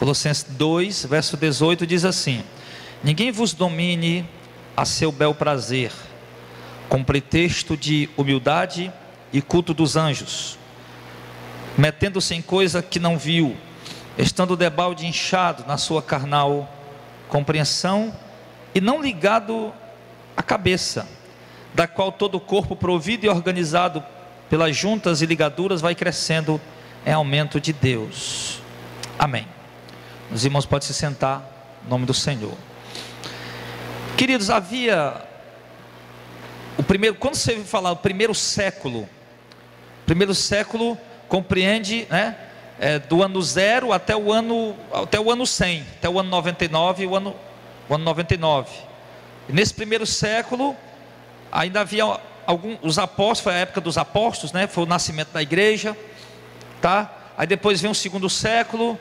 Colossenses 2, verso 18 diz assim: ninguém vos domine a seu bel prazer, com pretexto de humildade e culto dos anjos, metendo-se em coisa que não viu, estando debalde inchado na sua carnal compreensão, e não ligado à cabeça, da qual todo o corpo, provido e organizado pelas juntas e ligaduras, vai crescendo em aumento de Deus. Amém. Os irmãos podem se sentar, em nome do Senhor. Queridos, havia quando você falar o primeiro século compreende, né, do ano 0 até o ano 100, até o ano 99, o ano 99. E nesse primeiro século ainda havia os apóstolos, foi a época dos apóstolos, né? Foi o nascimento da igreja, tá? Aí depois vem o segundo século,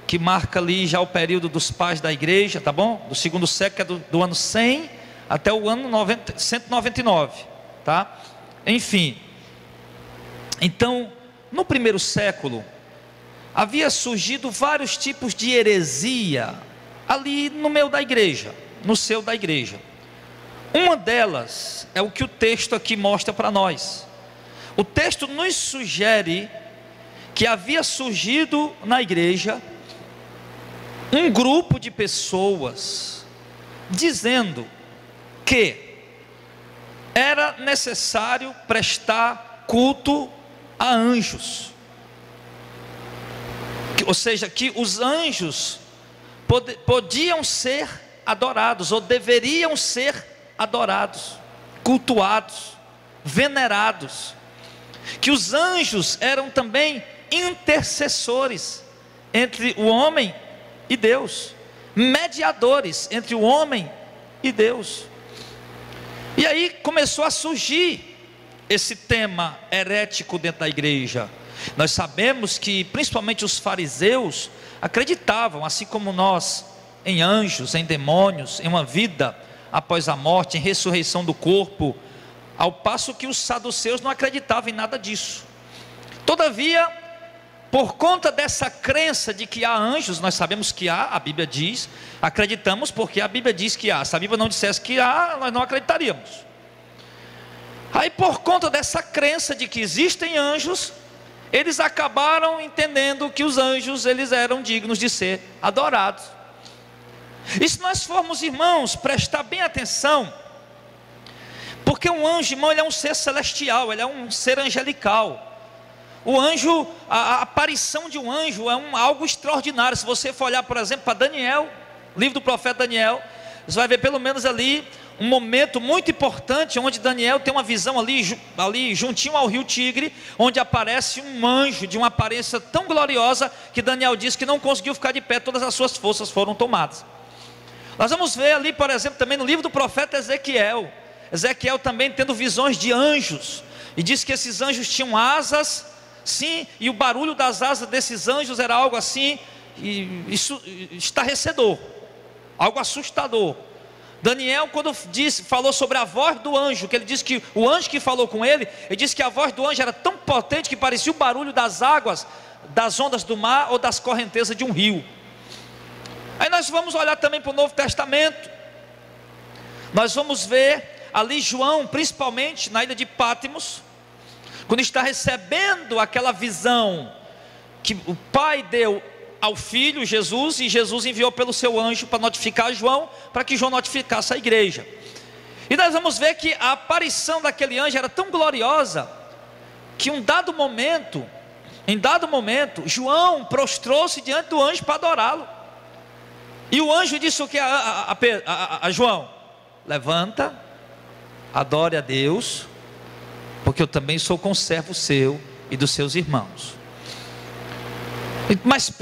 que marca ali já o período dos pais da igreja, tá bom? Do segundo século, que é do ano 100 até o ano 199, tá? Enfim, então, no primeiro século, havia surgido vários tipos de heresia, ali no meio da igreja, no seio da igreja. Uma delas é o que o texto aqui mostra para nós. O texto nos sugere que havia surgido na igreja um grupo de pessoas dizendo que era necessário prestar culto a anjos, ou seja, que os anjos podiam ser adorados, ou deveriam ser adorados, cultuados, venerados, que os anjos eram também intercessores entre o homem e Deus, mediadores entre o homem e Deus. E aí começou a surgir esse tema herético dentro da igreja. Nós sabemos que principalmente os fariseus acreditavam, assim como nós, em anjos, em demônios, em uma vida após a morte, em ressurreição do corpo, ao passo que os saduceus não acreditavam em nada disso. Todavia, por conta dessa crença de que há anjos, nós sabemos que há, a Bíblia diz, acreditamos porque a Bíblia diz que há. Se a Bíblia não dissesse que há, nós não acreditaríamos. Aí, por conta dessa crença de que existem anjos, eles acabaram entendendo que os anjos, eles eram dignos de ser adorados. E se nós formos, irmãos, prestar bem atenção, porque um anjo, irmão, ele é um ser celestial, ele é um ser angelical. O anjo, a aparição de um anjo é algo extraordinário. Se você for olhar, por exemplo, para Daniel, livro do profeta Daniel, você vai ver pelo menos ali um momento muito importante, onde Daniel tem uma visão ali juntinho ao rio Tigre, onde aparece um anjo de uma aparência tão gloriosa, que Daniel diz que não conseguiu ficar de pé, todas as suas forças foram tomadas. Nós vamos ver ali, por exemplo, também no livro do profeta Ezequiel, Ezequiel também tendo visões de anjos, e diz que esses anjos tinham asas, sim, e o barulho das asas desses anjos era algo assim, isso estarrecedor, algo assustador. Daniel, quando falou sobre a voz do anjo, que ele disse que o anjo que falou com ele disse que a voz do anjo era tão potente que parecia o barulho das águas, das ondas do mar ou das correntezas de um rio. Aí nós vamos olhar também para o Novo Testamento, nós vamos ver ali João, principalmente na ilha de Pátimos, quando está recebendo aquela visão que o Pai deu ao Filho Jesus, e Jesus enviou pelo seu anjo para notificar João, para que João notificasse a igreja. E nós vamos ver que a aparição daquele anjo era tão gloriosa, que em dado momento, João prostrou-se diante do anjo para adorá-lo. E o anjo disse o que a João? Levanta, adore a Deus, porque eu também sou conservo seu e dos seus irmãos. Mas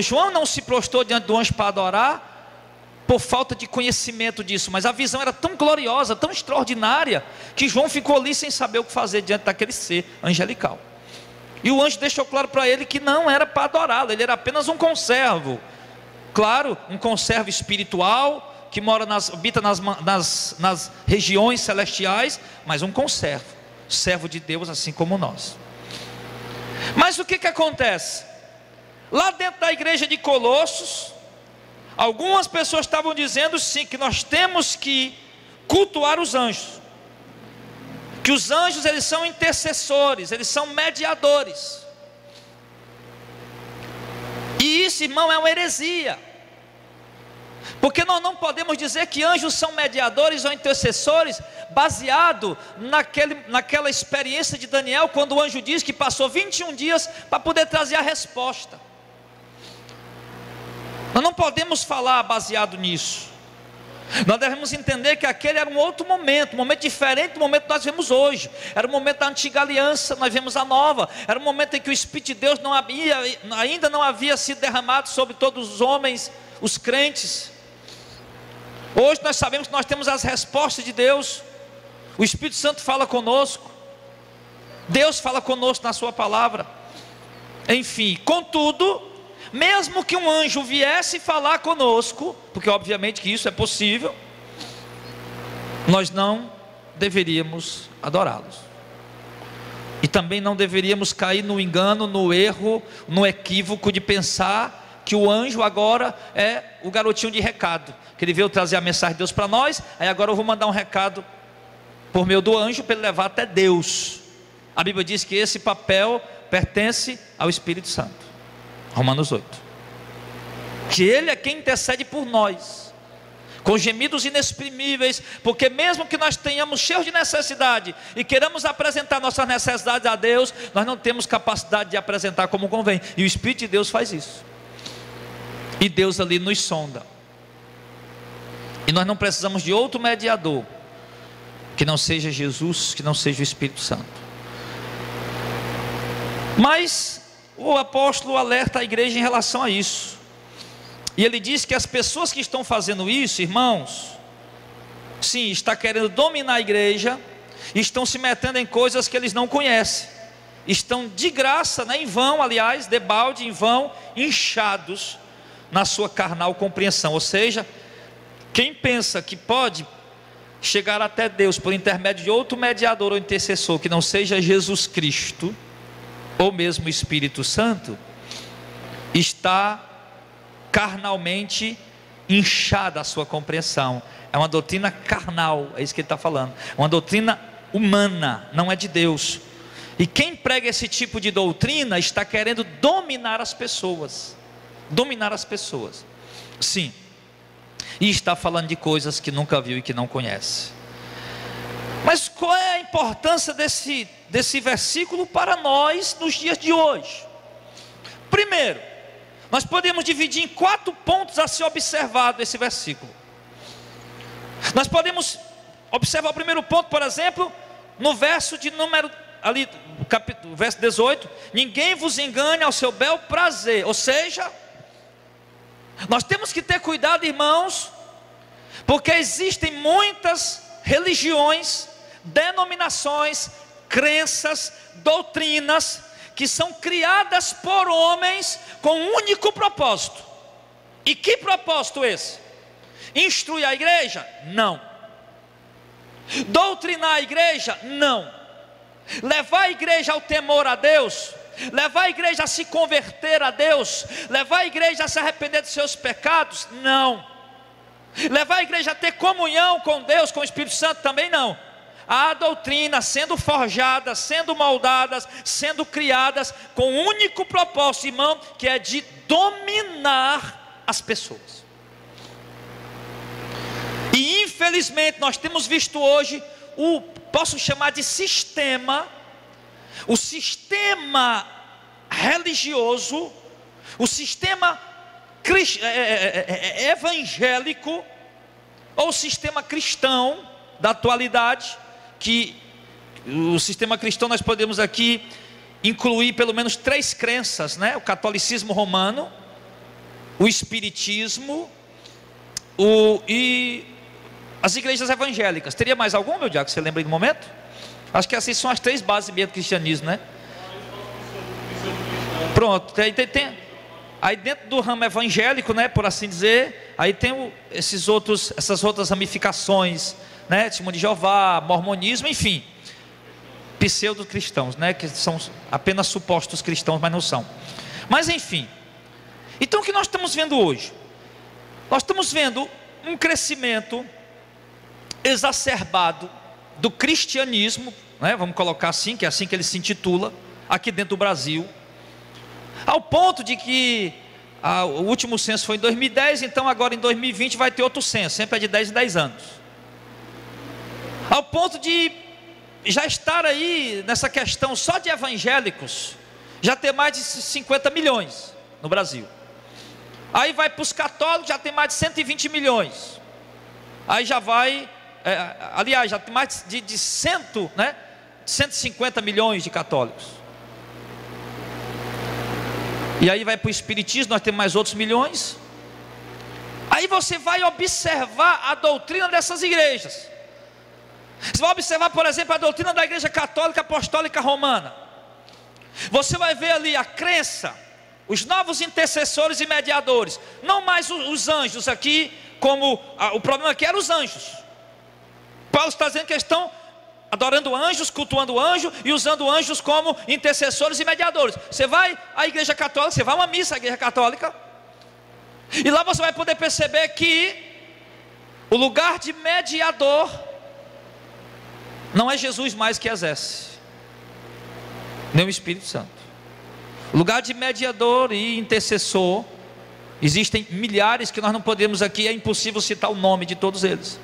João não se prostrou diante do anjo para adorar, por falta de conhecimento disso, mas a visão era tão gloriosa, tão extraordinária, que João ficou ali sem saber o que fazer diante daquele ser angelical. E o anjo deixou claro para ele que não era para adorá-lo, ele era apenas um conservo. Claro, um conservo espiritual, que habita nas regiões celestiais, mas um conservo, servo de Deus assim como nós. Mas o que acontece? lá dentro da igreja de Colossos, algumas pessoas estavam dizendo sim, que nós temos que cultuar os anjos, que os anjos eles são intercessores, eles são mediadores. E isso, irmão, é uma heresia, porque nós não podemos dizer que anjos são mediadores ou intercessores baseado naquela experiência de Daniel, quando o anjo diz que passou 21 dias para poder trazer a resposta. Nós não podemos falar baseado nisso. Nós devemos entender que aquele era um outro momento, um momento diferente do momento que nós vemos hoje. Era o momento da antiga aliança, nós vemos a nova. Era o momento em que o Espírito de Deus ainda não havia sido derramado sobre todos os homens, os crentes. Hoje nós sabemos que nós temos as respostas de Deus. O Espírito Santo fala conosco, Deus fala conosco na sua palavra. Enfim, contudo, mesmo que um anjo viesse falar conosco, porque obviamente que isso é possível, nós não deveríamos adorá-los. E também não deveríamos cair no engano, no erro, no equívoco de pensar que o anjo agora é o garotinho de recado, que ele veio trazer a mensagem de Deus para nós, aí agora eu vou mandar um recado por meio do anjo para ele levar até Deus. A Bíblia diz que esse papel pertence ao Espírito Santo, Romanos 8, que ele é quem intercede por nós, com gemidos inexprimíveis, porque mesmo que nós tenhamos cheios de necessidade, e queiramos apresentar nossas necessidades a Deus, nós não temos capacidade de apresentar como convém, e o Espírito de Deus faz isso, e Deus ali nos sonda, e nós não precisamos de outro mediador, que não seja Jesus, que não seja o Espírito Santo. Mas o apóstolo alerta a igreja em relação a isso, e ele diz que as pessoas que estão fazendo isso, irmãos, sim, está querendo dominar a igreja, estão se metendo em coisas que eles não conhecem, estão de graça, em vão, aliás, debalde, em vão, inchados na sua carnal compreensão. Ou seja, quem pensa que pode chegar até Deus por intermédio de outro mediador ou intercessor que não seja Jesus Cristo, ou mesmo o Espírito Santo, está carnalmente inchada a sua compreensão. É uma doutrina carnal, é isso que ele está falando, uma doutrina humana, não é de Deus. E quem prega esse tipo de doutrina está querendo dominar as pessoas, sim, e está falando de coisas que nunca viu e que não conhece. Mas qual é a importância desse versículo para nós nos dias de hoje? Primeiro, nós podemos dividir em 4 pontos a ser observado esse versículo. Nós podemos observar o primeiro ponto, por exemplo, no verso de número, ali, verso 18: ninguém vos engane ao seu bel prazer. Ou seja, nós temos que ter cuidado, irmãos, porque existem muitas religiões, denominações, crenças, doutrinas que são criadas por homens com um único propósito. E que propósito esse? Instruir a igreja? Não. Doutrinar a igreja? Não. Levar a igreja ao temor a Deus? Levar a igreja a se converter a Deus? Levar a igreja a se arrepender dos seus pecados? Não. Levar a igreja a ter comunhão com Deus, com o Espírito Santo? Também não. Há doutrinas sendo forjadas, sendo moldadas, sendo criadas com um único propósito, irmão, que é de dominar as pessoas. E infelizmente nós temos visto hoje posso chamar de sistema, o sistema religioso, o sistema evangélico, ou o sistema cristão da atualidade, que o sistema cristão nós podemos aqui incluir pelo menos 3 crenças, né? O catolicismo romano, o espiritismo e as igrejas evangélicas. Teria mais algum, meu diácono, que você lembra aí no momento? Acho que essas são as 3 bases mesmo do cristianismo, né? Pronto, aí dentro do ramo evangélico, né, por assim dizer, aí tem essas outras ramificações, né, Testemunho de Jeová, mormonismo, enfim, pseudo-cristãos, né, que são apenas supostos cristãos, mas não são. Mas enfim, Então o que nós estamos vendo hoje? Nós estamos vendo um crescimento exacerbado do cristianismo, né? Vamos colocar assim, que é assim que ele se intitula, aqui dentro do Brasil, ao ponto de que o último censo foi em 2010, então agora em 2020 vai ter outro censo, sempre é de 10 em 10 anos. Ao ponto de já estar aí nessa questão só de evangélicos, já ter mais de 50 milhões no Brasil. Aí vai para os católicos, já tem mais de 120 milhões. Aí já vai, aliás, já tem mais de 150 milhões de católicos. E aí vai para o espiritismo, nós temos mais outros milhões. Aí você vai observar a doutrina dessas igrejas. Você vai observar, por exemplo, a doutrina da Igreja Católica Apostólica Romana. Você vai ver ali a crença, os novos intercessores e mediadores. Não mais os anjos aqui, como o problema aqui era os anjos. Paulo está dizendo que eles estão adorando anjos, cultuando anjo e usando anjos como intercessores e mediadores. Você vai à Igreja Católica, você vai a uma missa à Igreja Católica, e lá você vai poder perceber que o lugar de mediador não é Jesus mais que exerce, nem o Espírito Santo. O lugar de mediador e intercessor, existem milhares que nós não podemos aqui, é impossível citar o nome de todos eles.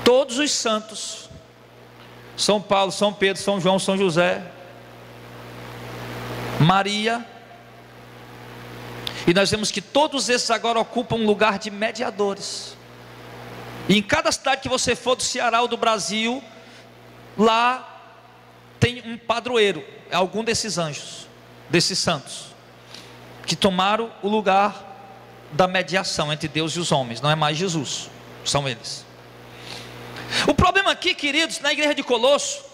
Todos os santos, São Paulo, São Pedro, São João, São José, Maria, e nós vemos que todos esses agora ocupam um lugar de mediadores. E em cada cidade que você for do Ceará ou do Brasil, lá tem um padroeiro, é algum desses anjos, desses santos, que tomaram o lugar da mediação entre Deus e os homens. Não é mais Jesus, são eles. O problema aqui, queridos, na igreja de Colosso,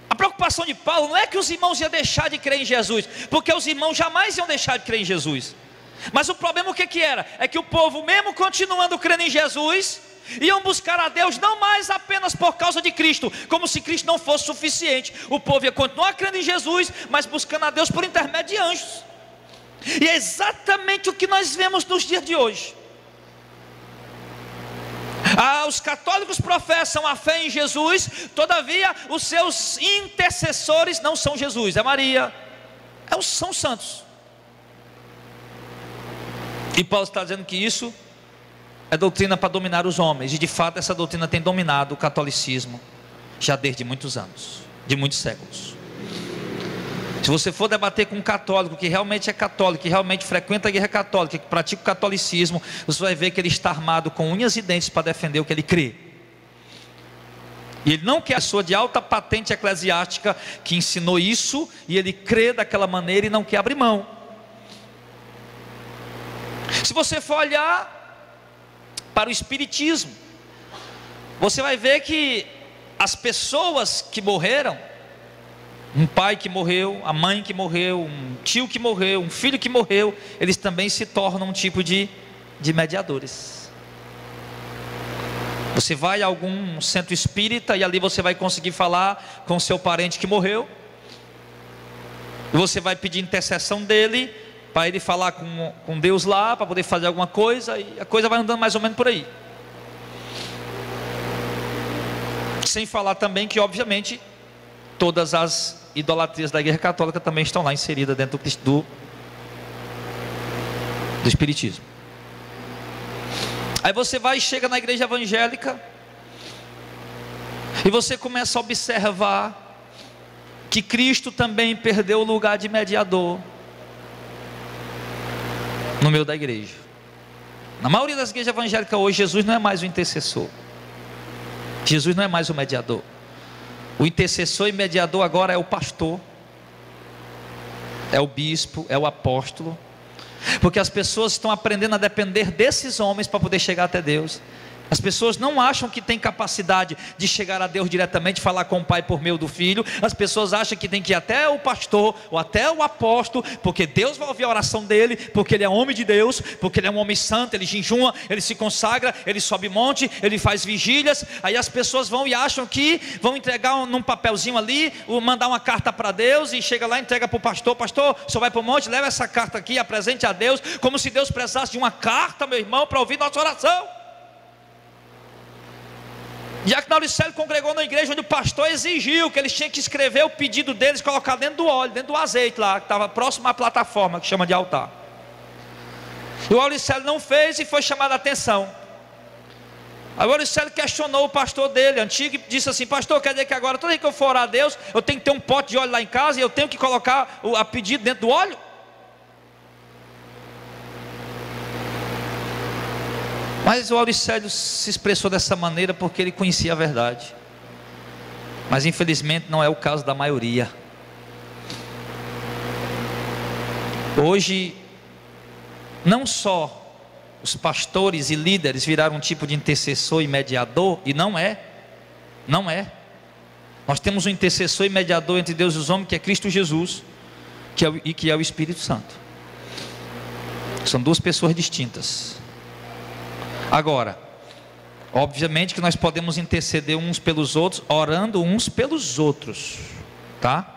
a preocupação de Paulo não é que os irmãos iam deixar de crer em Jesus, porque os irmãos jamais iam deixar de crer em Jesus. Mas o problema o que era? É que o povo, mesmo continuando crendo em Jesus, iam buscar a Deus não mais apenas por causa de Cristo, como se Cristo não fosse suficiente. O povo ia continuar crendo em Jesus, mas buscando a Deus por intermédio de anjos. E é exatamente o que nós vemos nos dias de hoje. Os católicos professam a fé em Jesus, todavia os seus intercessores não são Jesus, é Maria, são santos. E Paulo está dizendo que isso é doutrina para dominar os homens, e de fato essa doutrina tem dominado o catolicismo já desde muitos anos, de muitos séculos. Se você for debater com um católico que realmente é católico, que realmente frequenta a igreja católica, que pratica o catolicismo, você vai ver que ele está armado com unhas e dentes para defender o que ele crê. E ele não quer a pessoa de alta patente eclesiástica que ensinou isso, e ele crê daquela maneira e não quer abrir mão. Se você for olhar para o espiritismo, você vai ver que as pessoas que morreram, um pai que morreu, a mãe que morreu, um tio que morreu, um filho que morreu, eles também se tornam um tipo de mediadores. Você vai a algum centro espírita e ali você vai conseguir falar com seu parente que morreu, e você vai pedir intercessão dele, para ele falar com Deus lá, para poder fazer alguma coisa, e a coisa vai andando mais ou menos por aí. Sem falar também que, obviamente, todas as idolatrias da igreja católica também estão lá inseridas dentro do espiritismo. Aí você vai e chega na igreja evangélica, e você começa a observar que Cristo também perdeu o lugar de mediador no meio da igreja. Na maioria das igrejas evangélicas hoje, Jesus não é mais o intercessor, Jesus não é mais o mediador. O intercessor e mediador agora é o pastor, é o bispo, é o apóstolo, porque as pessoas estão aprendendo a depender desses homens para poder chegar até Deus, As pessoas não acham que tem capacidade de chegar a Deus diretamente, falar com o Pai por meio do Filho. As pessoas acham que tem que ir até o pastor ou até o apóstolo, porque Deus vai ouvir a oração dele, porque ele é homem de Deus, porque ele é um homem santo, ele jejuma, ele se consagra, ele sobe monte, ele faz vigílias. Aí as pessoas vão e acham que vão entregar num papelzinho ali, mandar uma carta para Deus, e chega lá e entrega para o pastor: pastor, o senhor vai para o monte, leva essa carta aqui, apresente a Deus, como se Deus precisasse de uma carta, meu irmão, para ouvir nossa oração. Diácono Auricelio congregou na igreja onde o pastor exigiu que eles tinham que escrever o pedido deles, colocar dentro do óleo, dentro do azeite lá, que estava próximo à plataforma, que chama de altar. E o Auricelio não fez e foi chamado a atenção. Aí o Auricelio questionou o pastor dele, antigo, e disse assim: pastor, quer dizer que agora toda vez que eu for orar a Deus, eu tenho que ter um pote de óleo lá em casa e eu tenho que colocar a pedido dentro do óleo? Mas o Auricelio se expressou dessa maneira porque ele conhecia a verdade. Mas infelizmente não é o caso da maioria. Hoje, não só os pastores e líderes viraram um tipo de intercessor e mediador, e não é. Nós temos um intercessor e mediador entre Deus e os homens, que é Cristo Jesus, que é o Espírito Santo. São duas pessoas distintas. Agora, obviamente que nós podemos interceder uns pelos outros, orando uns pelos outros, tá?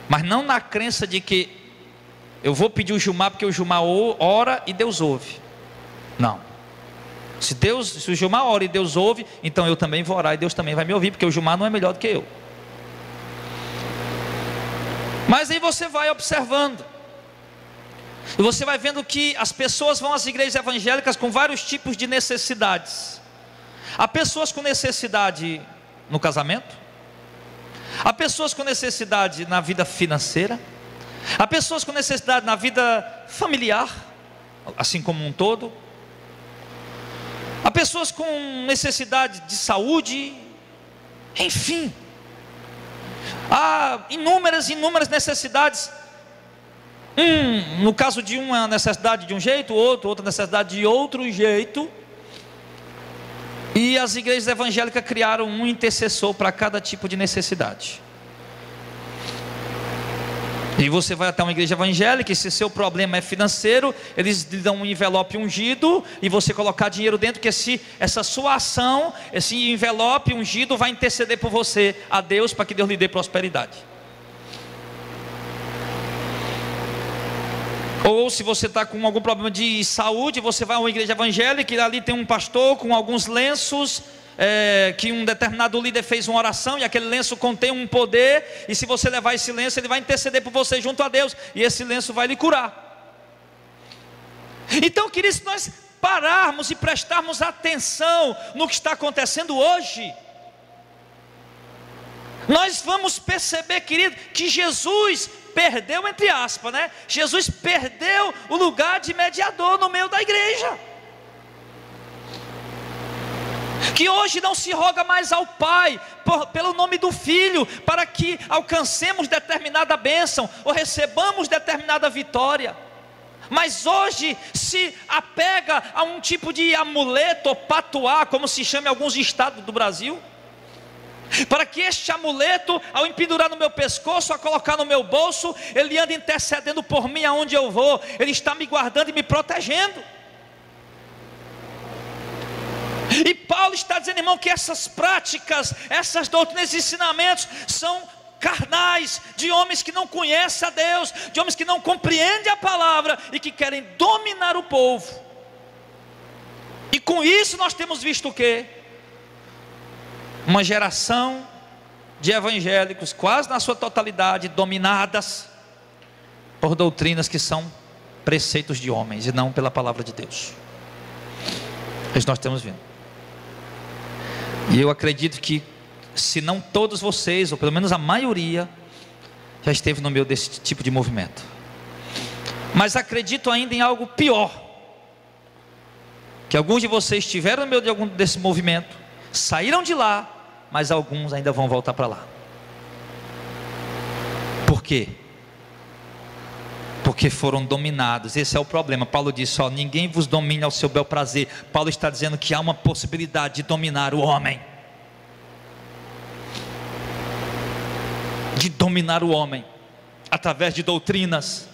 Mas não na crença de que eu vou pedir o Gilmar porque o Gilmar ora e Deus ouve. Não. Se o Gilmar ora e Deus ouve, então eu também vou orar e Deus também vai me ouvir, porque o Gilmar não é melhor do que eu. Mas aí você vai observando, e você vai vendo que as pessoas vão às igrejas evangélicas com vários tipos de necessidades. Há pessoas com necessidade no casamento, há pessoas com necessidade na vida financeira, há pessoas com necessidade na vida familiar, assim como um todo, há pessoas com necessidade de saúde, enfim, há inúmeras necessidades. No caso de uma necessidade de um jeito, outra necessidade de outro jeito. E as igrejas evangélicas criaram um intercessor para cada tipo de necessidade. E você vai até uma igreja evangélica, e se seu problema é financeiro, eles lhe dão um envelope ungido, e você colocar dinheiro dentro, que essa sua ação, esse envelope ungido vai interceder por você a Deus, para que Deus lhe dê prosperidade. Ou se você está com algum problema de saúde, você vai a uma igreja evangélica, e ali tem um pastor com alguns lenços, que um determinado líder fez uma oração, e aquele lenço contém um poder, e se você levar esse lenço, ele vai interceder por você junto a Deus, e esse lenço vai lhe curar. Então, queridos, se nós pararmos e prestarmos atenção no que está acontecendo hoje, nós vamos perceber, querido, que Jesus perdeu, entre aspas, né? Jesus perdeu o lugar de mediador no meio da igreja. Que hoje não se roga mais ao Pai pelo nome do Filho, para que alcancemos determinada bênção ou recebamos determinada vitória. Mas hoje se apega a um tipo de amuleto ou patuá, como se chama em alguns estados do Brasil, para que este amuleto, ao empendurar no meu pescoço, a colocar no meu bolso, ele anda intercedendo por mim aonde eu vou, ele está me guardando e me protegendo. E Paulo está dizendo, irmão, que essas práticas, essas doutrinas e ensinamentos são carnais, de homens que não conhecem a Deus, de homens que não compreendem a palavra e que querem dominar o povo. E com isso nós temos visto o quê? Uma geração de evangélicos, quase na sua totalidade, dominadas por doutrinas que são preceitos de homens e não pela palavra de Deus. Isso nós temos vindo. E eu acredito que, se não todos vocês, ou pelo menos a maioria, já esteve no meio desse tipo de movimento. Mas acredito ainda em algo pior, que alguns de vocês estiveram no meio de algum desse movimento, saíram de lá, mas alguns ainda vão voltar para lá. Por quê? Porque Porque foram dominados. Esse é o problema. Paulo disse: ó, ninguém vos domine ao seu bel prazer. Paulo está dizendo que há uma possibilidade de dominar o homem, de dominar o homem através de doutrinas.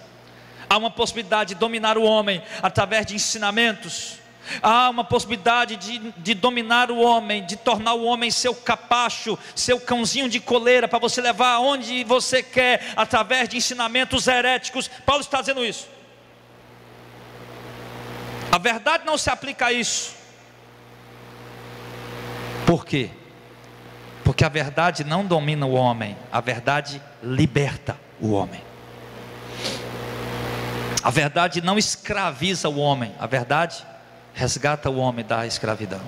Há uma possibilidade de dominar o homem através de ensinamentos. Há uma possibilidade de dominar o homem, de tornar o homem seu capacho, seu cãozinho de coleira, para você levar aonde você quer, através de ensinamentos heréticos. Paulo está dizendo isso. A verdade não se aplica a isso. Por quê? Porque a verdade não domina o homem, a verdade liberta o homem. A verdade não escraviza o homem, a verdade resgata o homem da escravidão.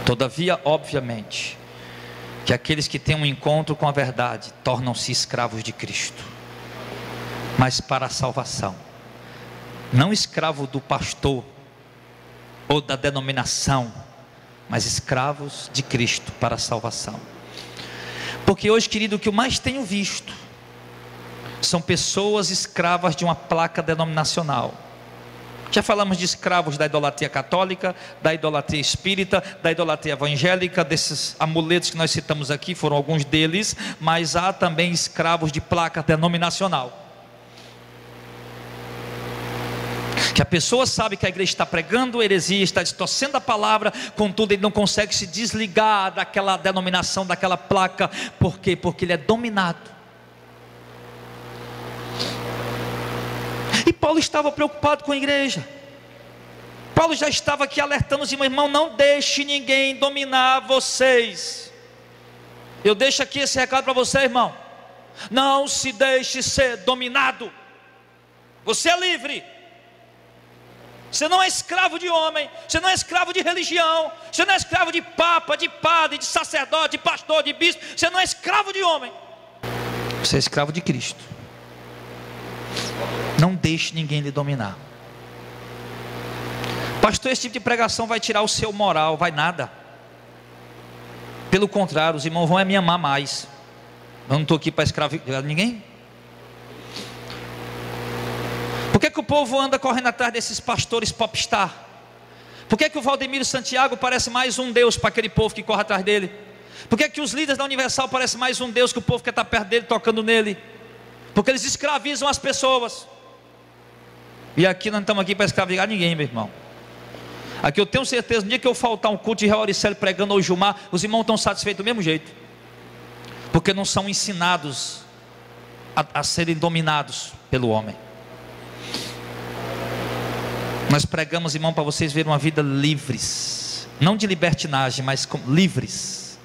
Todavia, obviamente, que aqueles que têm um encontro com a verdade tornam-se escravos de Cristo, mas para a salvação, não escravo do pastor ou da denominação, mas escravos de Cristo para a salvação. Porque hoje, querido, o que eu mais tenho visto são pessoas escravas de uma placa denominacional. Já falamos de escravos da idolatria católica, da idolatria espírita, da idolatria evangélica, desses amuletos que nós citamos aqui, foram alguns deles, mas há também escravos de placa denominacional. Que a pessoa sabe que a igreja está pregando heresia, está distorcendo a palavra, contudo ele não consegue se desligar daquela denominação, daquela placa. Por quê? Porque ele é dominado. E Paulo estava preocupado com a igreja. Paulo já estava aqui alertando os irmãos: não deixe ninguém dominar vocês. Eu deixo aqui esse recado para você, irmão: não se deixe ser dominado. Você é livre. Você não é escravo de homem, você não é escravo de religião, você não é escravo de papa, de padre, de sacerdote, de pastor, de bispo. Você não é escravo de homem, você é escravo de Cristo. Não deixe ninguém lhe dominar. Pastor, esse tipo de pregação vai tirar o seu moral. Vai nada. Pelo contrário, os irmãos vão me amar mais. Eu não estou aqui para escravizar ninguém. Por que o povo anda correndo atrás desses pastores popstar? Por que o Valdemiro Santiago parece mais um Deus para aquele povo que corre atrás dele? Por que os líderes da Universal parecem mais um Deus que o povo quer estar perto dele, tocando nele? Porque eles escravizam as pessoas. E aqui nós não estamos aqui para escravizar ninguém, meu irmão. Aqui eu tenho certeza, no dia que eu faltar um culto de Reoricélio pregando ou Gilmar, os irmãos estão satisfeitos do mesmo jeito. Porque não são ensinados a serem dominados pelo homem. Nós pregamos, irmão, para vocês verem uma vida livres. Não de libertinagem, mas livres.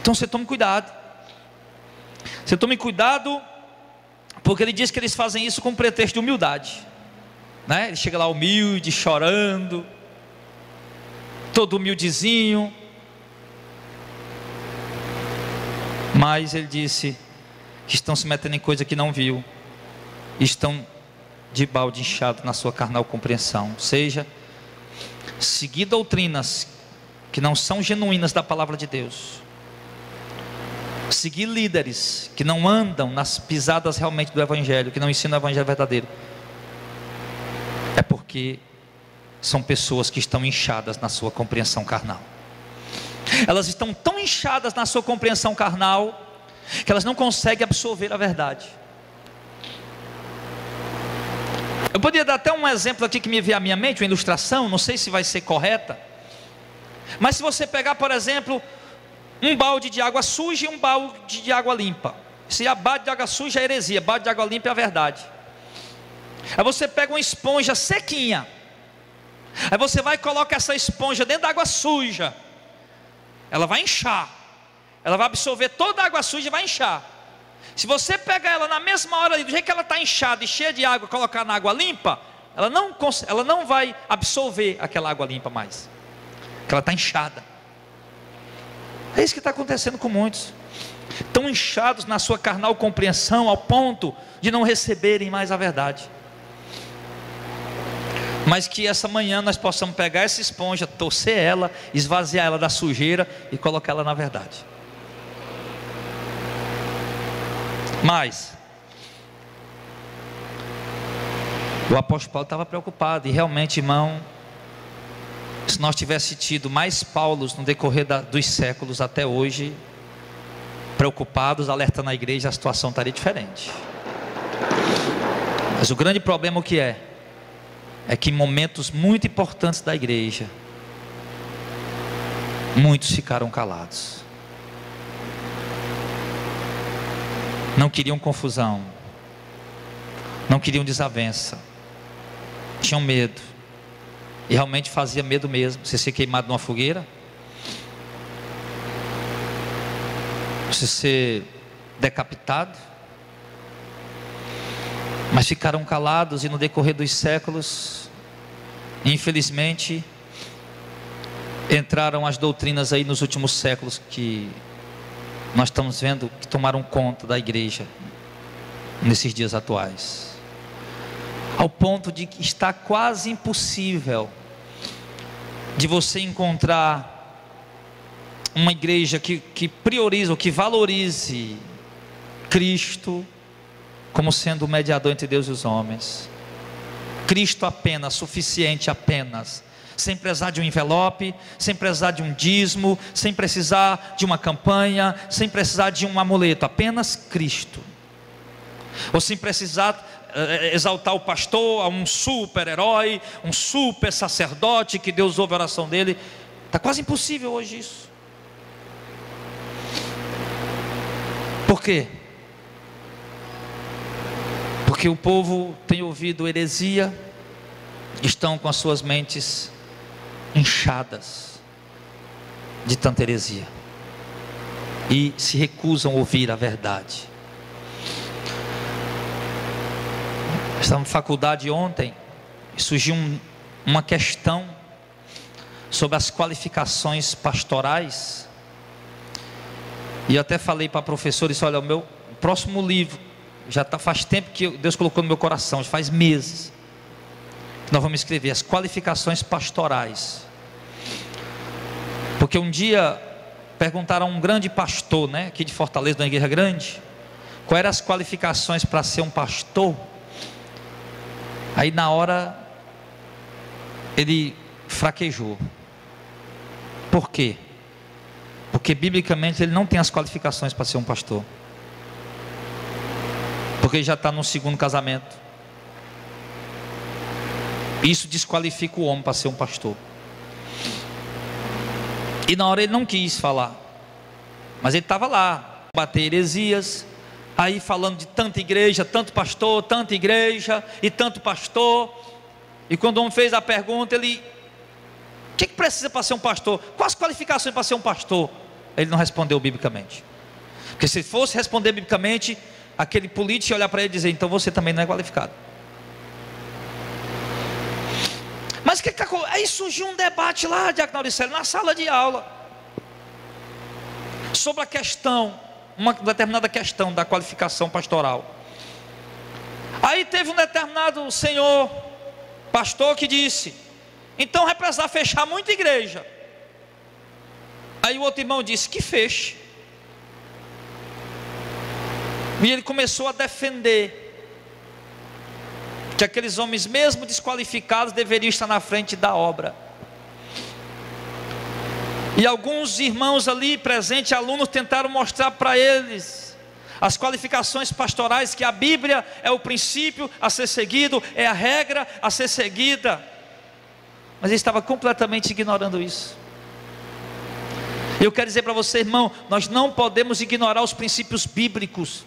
Então você tome cuidado. Você tome cuidado, porque ele diz que eles fazem isso com pretexto de humildade, né? Ele chega lá humilde, chorando, todo humildezinho. Mas ele disse que estão se metendo em coisa que não viu, estão de balde inchado na sua carnal compreensão. Ou seja, seguir doutrinas que não são genuínas da palavra de Deus, seguir líderes que não andam nas pisadas realmente do Evangelho, que não ensinam o Evangelho verdadeiro, é porque são pessoas que estão inchadas na sua compreensão carnal. Elas estão tão inchadas na sua compreensão carnal, que elas não conseguem absorver a verdade. Eu poderia dar até um exemplo aqui que me veio à minha mente, uma ilustração, não sei se vai ser correta, mas se você pegar, por exemplo, um balde de água suja e um balde de água limpa. Se a balde de água suja é heresia, balde de água limpa é a verdade. Aí você pega uma esponja sequinha, aí você vai e coloca essa esponja dentro da água suja. Ela vai inchar, ela vai absorver toda a água suja e vai inchar. Se você pegar ela na mesma hora, do jeito que ela está inchada e cheia de água, colocar na água limpa, ela não vai absorver aquela água limpa mais, porque ela está inchada. É isso que está acontecendo com muitos. Estão inchados na sua carnal compreensão, ao ponto de não receberem mais a verdade. Mas que essa manhã nós possamos pegar essa esponja, torcer ela, esvaziar ela da sujeira e colocar ela na verdade. O apóstolo Paulo estava preocupado, e realmente, irmão, se nós tivéssemos tido mais Paulos no decorrer dos séculos até hoje, preocupados, alertando a igreja, a situação estaria diferente. Mas o grande problema o que é que em momentos muito importantes da igreja, muitos ficaram calados, não queriam confusão, não queriam desavença, tinham medo, e realmente fazia medo mesmo, você ser queimado numa fogueira, você ser decapitado. Mas ficaram calados, e no decorrer dos séculos, infelizmente, entraram as doutrinas aí nos últimos séculos que nós estamos vendo que tomaram conta da igreja nesses dias atuais, ao ponto de que está quase impossível de você encontrar uma igreja que priorize ou que valorize Cristo como sendo o mediador entre Deus e os homens. Cristo apenas, suficiente apenas, sem precisar de um envelope, sem precisar de um dízimo, sem precisar de uma campanha, sem precisar de um amuleto, apenas Cristo. Ou sem precisar exaltar o pastor a um super-herói, um super sacerdote que Deus ouve a oração dele. Está quase impossível hoje isso. Por quê? Porque o povo tem ouvido heresia, estão com as suas mentes inchadas de tanta heresia e se recusam a ouvir a verdade. Estava na faculdade ontem e surgiu uma questão sobre as qualificações pastorais, e eu até falei para a professora, disse: olha, o meu próximo livro já faz tempo que Deus colocou no meu coração, já faz meses que nós vamos escrever as qualificações pastorais. Porque um dia perguntaram a um grande pastor, né, aqui de Fortaleza, de uma igreja grande, quais eram as qualificações para ser um pastor. Aí na hora ele fraquejou. Por quê? Porque biblicamente ele não tem as qualificações para ser um pastor, porque ele já está no segundo casamento. Isso desqualifica o homem para ser um pastor. E na hora ele não quis falar, mas ele estava lá, bater heresias, aí falando de tanta igreja, tanto pastor, tanta igreja e tanto pastor. E quando o homem fez a pergunta, ele: o que precisa para ser um pastor? Quais as qualificações para ser um pastor? Ele não respondeu biblicamente, porque se fosse responder biblicamente, aquele político ia olhar para ele e dizer: então você também não é qualificado. Mas aí surgiu um debate lá, Diácono Auricelio, na sala de aula, sobre a questão, uma determinada questão da qualificação pastoral. Aí teve um determinado senhor, pastor, que disse: então vai precisar fechar muita igreja. Aí o outro irmão disse: que feche. E ele começou a defender que aqueles homens, mesmo desqualificados, deveriam estar na frente da obra. E alguns irmãos ali presentes, alunos, tentaram mostrar para eles as qualificações pastorais, que a Bíblia é o princípio a ser seguido, é a regra a ser seguida. Mas ele estava completamente ignorando isso. Eu quero dizer para você, irmão, nós não podemos ignorar os princípios bíblicos.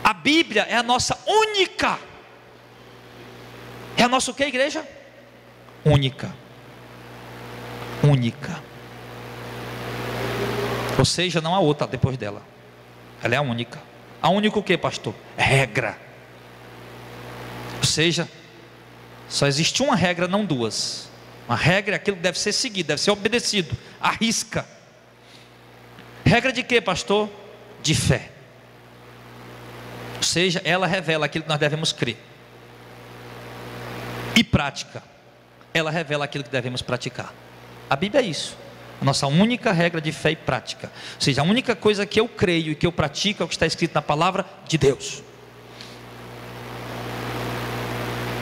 A Bíblia é a nossa única. É a nossa o que, igreja? Única. Única. Ou seja, não há outra depois dela. Ela é a única. A única o que, pastor? Regra. Ou seja, só existe uma regra, não duas. Uma regra é aquilo que deve ser seguido, deve ser obedecido, à risca. Regra de quê, pastor? De fé. Ou seja, ela revela aquilo que nós devemos crer. E prática, ela revela aquilo que devemos praticar. A Bíblia é isso, a nossa única regra de fé e prática. Ou seja, a única coisa que eu creio e que eu pratico é o que está escrito na palavra de Deus.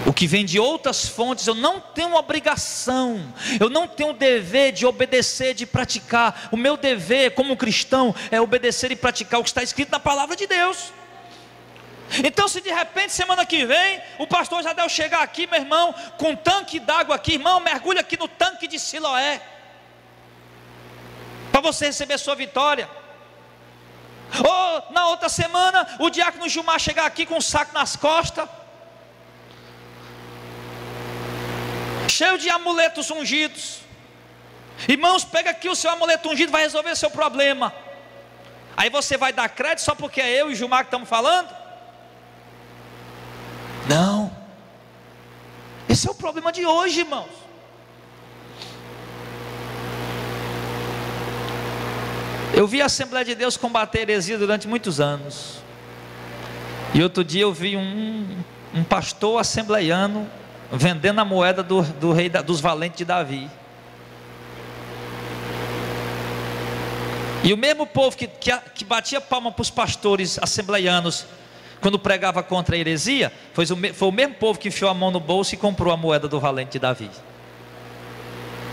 o que vem de outras fontes, eu não tenho obrigação, eu não tenho dever de obedecer, de praticar. O meu dever como cristão é obedecer e praticar o que está escrito na palavra de Deus. Então, se de repente, semana que vem, o pastor Jadel chegar aqui, meu irmão, com um tanque d'água aqui, irmão, mergulha aqui no tanque de Siloé, para você receber sua vitória. Ou na outra semana, o diácono Gilmar chegar aqui com um saco nas costas, cheio de amuletos ungidos. Irmãos, pega aqui o seu amuleto ungido, vai resolver seu problema. Aí você vai dar crédito só porque é eu e Gilmar que estamos falando? Não. Esse é o problema de hoje, irmãos. Eu vi a Assembleia de Deus combater a heresia durante muitos anos. E outro dia eu vi um pastor assembleiano vendendo a moeda do rei dos valentes de Davi. E o mesmo povo que batia palma para os pastores assembleianos quando pregava contra a heresia, foi o mesmo povo que enfiou a mão no bolso e comprou a moeda do valente de Davi.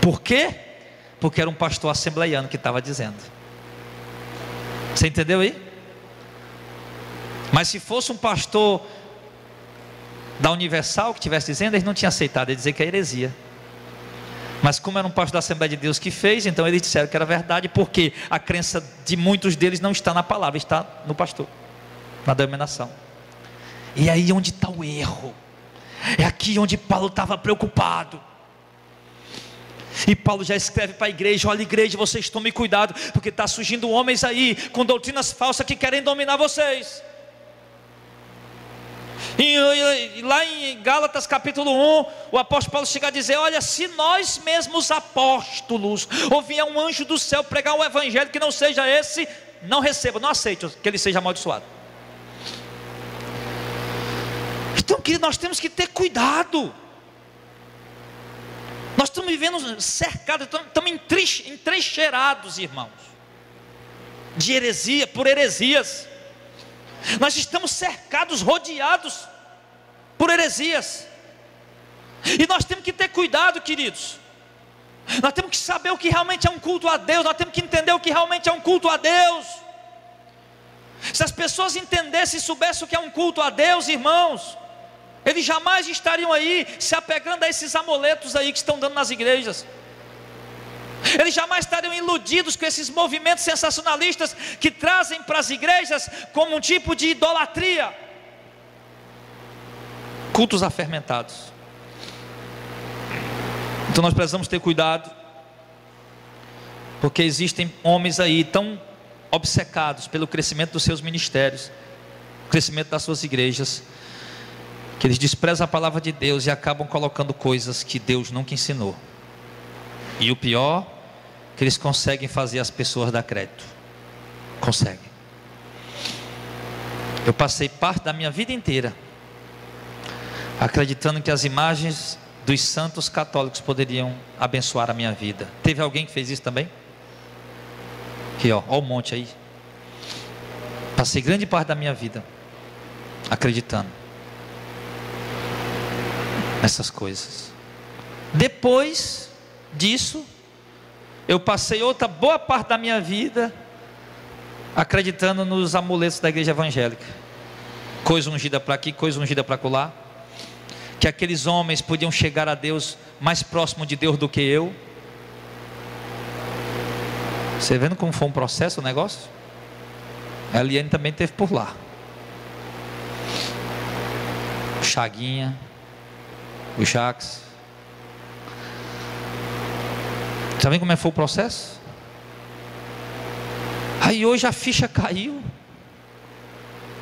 Por quê? Porque era um pastor assembleiano que estava dizendo. Você entendeu aí? Mas se fosse um pastor da Universal que estivesse dizendo, eles não tinham aceitado, ele dizer que é heresia. Mas como era um pastor da Assembleia de Deus que fez, então eles disseram que era verdade, porque a crença de muitos deles não está na palavra, está no pastor, na denominação. E aí onde está o erro? É aqui onde Paulo estava preocupado. E Paulo já escreve para a igreja: olha, igreja, vocês tomem cuidado, porque está surgindo homens aí com doutrinas falsas que querem dominar vocês. E lá em Gálatas capítulo 1, o apóstolo Paulo chega a dizer: olha, se nós mesmos apóstolos, ou vier um anjo do céu pregar um evangelho que não seja esse, não receba, não aceite que ele seja amaldiçoado. Então, querido, nós temos que ter cuidado. Nós estamos vivendo cercados, estamos entrincheirados, irmãos, de heresia, por heresias. Nós estamos cercados, rodeados por heresias. E nós temos que ter cuidado, queridos. Nós temos que saber o que realmente é um culto a Deus. Nós temos que entender o que realmente é um culto a Deus. Se as pessoas entendessem e soubessem o que é um culto a Deus, irmãos, eles jamais estariam aí se apegando a esses amuletos aí que estão dando nas igrejas. Eles jamais estariam iludidos com esses movimentos sensacionalistas que trazem para as igrejas como um tipo de idolatria. Cultos afermentados. Então nós precisamos ter cuidado, porque existem homens aí tão obcecados pelo crescimento dos seus ministérios, crescimento das suas igrejas, que eles desprezam a palavra de Deus e acabam colocando coisas que Deus nunca ensinou. E o pior, que eles conseguem fazer as pessoas dar crédito. Conseguem. Eu passei parte da minha vida inteira acreditando que as imagens dos santos católicos poderiam abençoar a minha vida. Teve alguém que fez isso também? Aqui, ó, o monte aí. Passei grande parte da minha vida acreditando nessas coisas. Depois disso, eu passei outra boa parte da minha vida acreditando nos amuletos da igreja evangélica. Coisa ungida para aqui, coisa ungida para acolá. Que aqueles homens podiam chegar a Deus mais próximo de Deus do que eu. Você vendo como foi um processo o negócio? A Eliane também teve por lá. O Chaguinha, o Jacques. Está vendo como foi o processo? Aí hoje a ficha caiu.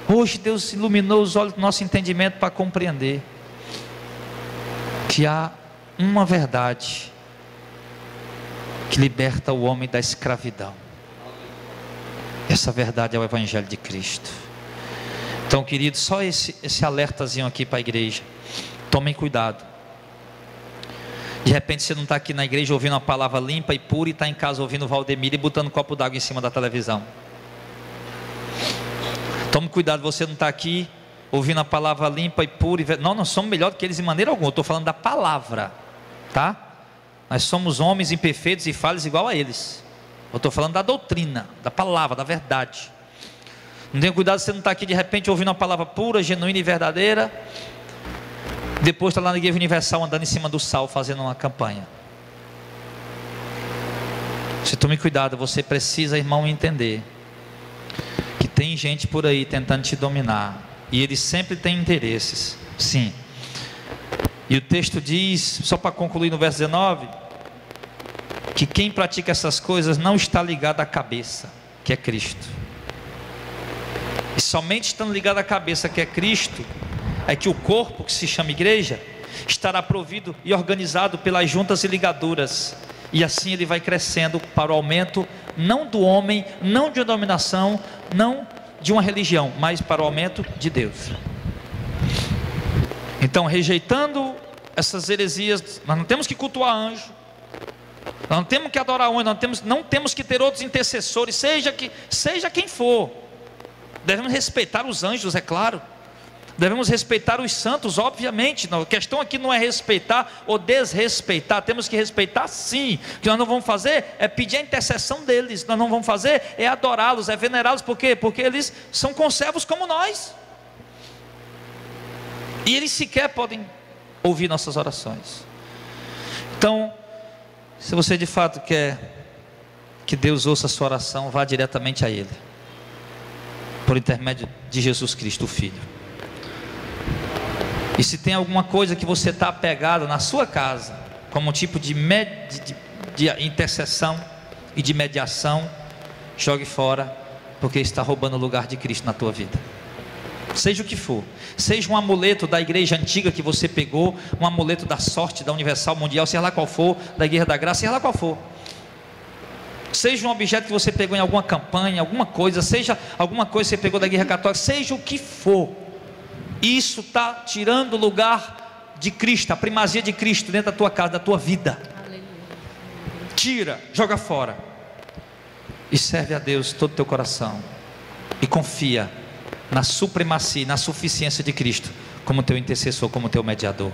Hoje Deus iluminou os olhos do nosso entendimento para compreender que há uma verdade que liberta o homem da escravidão. Essa verdade é o Evangelho de Cristo. Então, querido, só esse alertazinho aqui para a igreja. Tomem cuidado. De repente você não está aqui na igreja ouvindo uma palavra limpa e pura, e está em casa ouvindo o Valdemir e botando um copo d'água em cima da televisão. Tome cuidado, você não está aqui ouvindo a palavra limpa e pura. Nós não somos melhor do que eles em maneira alguma. Eu estou falando da palavra, tá? Nós somos homens imperfeitos e falhos igual a eles. Eu estou falando da doutrina, da palavra, da verdade. Não tenha cuidado, você não está aqui de repente ouvindo uma palavra pura, genuína e verdadeira, depois está lá na Igreja Universal andando em cima do sal, fazendo uma campanha. Se tome cuidado, você precisa, irmão, entender que tem gente por aí tentando te dominar, e eles sempre têm interesses, sim. E o texto diz, só para concluir no verso 19, que quem pratica essas coisas não está ligado à cabeça, que é Cristo. E somente estando ligado à cabeça, que é Cristo, é que o corpo, que se chama igreja, estará provido e organizado pelas juntas e ligaduras, e assim ele vai crescendo para o aumento, não do homem, não de uma dominação, não de uma religião, mas para o aumento de Deus. Então, rejeitando essas heresias, nós não temos que cultuar anjo, nós não temos que adorar anjo, não temos que ter outros intercessores, seja quem for. Devemos respeitar os anjos, é claro. Devemos respeitar os santos, obviamente. A questão aqui não é respeitar ou desrespeitar. Temos que respeitar sim. O que nós não vamos fazer é pedir a intercessão deles. Nós não vamos fazer é adorá-los, é venerá-los. Por quê? Porque eles são conservos como nós. E eles sequer podem ouvir nossas orações. Então, se você de fato quer que Deus ouça a sua oração, vá diretamente a Ele, por intermédio de Jesus Cristo, o Filho. E se tem alguma coisa que você está apegado na sua casa, como um tipo de intercessão e de mediação, jogue fora, porque está roubando o lugar de Cristo na tua vida. Seja o que for, seja um amuleto da igreja antiga que você pegou, um amuleto da sorte, da Universal Mundial, seja lá qual for, da Igreja da Graça, seja lá qual for. Seja um objeto que você pegou em alguma campanha, alguma coisa, seja alguma coisa que você pegou da Igreja Católica, seja o que for, isso está tirando o lugar de Cristo, a primazia de Cristo dentro da tua casa, da tua vida. Tira, joga fora e serve a Deus todo o teu coração e confia na supremacia, na suficiência de Cristo como teu intercessor, como teu mediador.